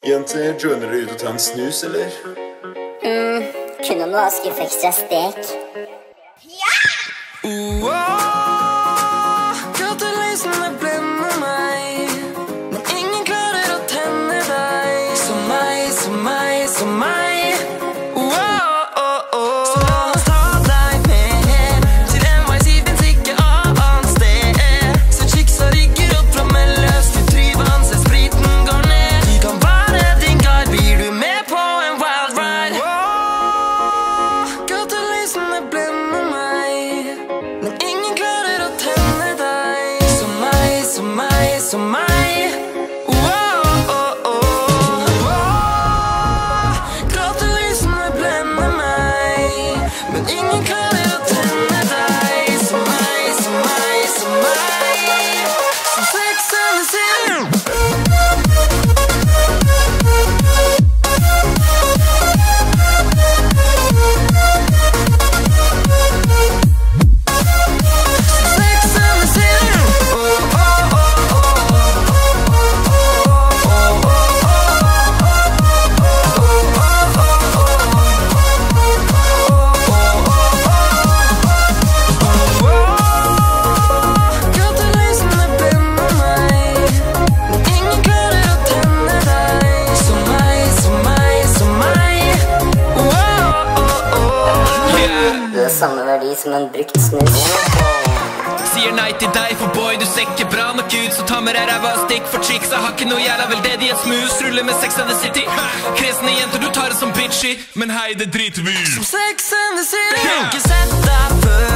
Jenter, joiner dere ut og ta en snus, eller? Kunne noe skuffe ekstra stek. Ja! Gatelysene blender meg, men ingen klarer å tenne deg. Som meg, som meg, som meg. Så la oss ta deg med til NYC, finnes ikke annet sted. Så chicksa rigger opp fra Melløst til Tryvann, se spriten går ned. De kan være din guide, blir du med på en wild ride. Gatelysene blender meg, men ingen klarer å tenne deg. Som meg, som meg, som meg. Gatelysene blender meg, men ingen klarer å tenne deg. Som meg, som meg, som meg. Som Sex and the City. Det er samme verdi som en brukt snus. Sier nei til deg, for boy, du ser ikke bra nok ut. Så ta med deg ræva og stikk, for chicks jeg har ikke noe jævla veldedighet smus. Ruller med Sex and the City. Kresne jenter, du tar det som bitchy, men hei, det driter vi. Som Sex and the City. Ikke sett deg før.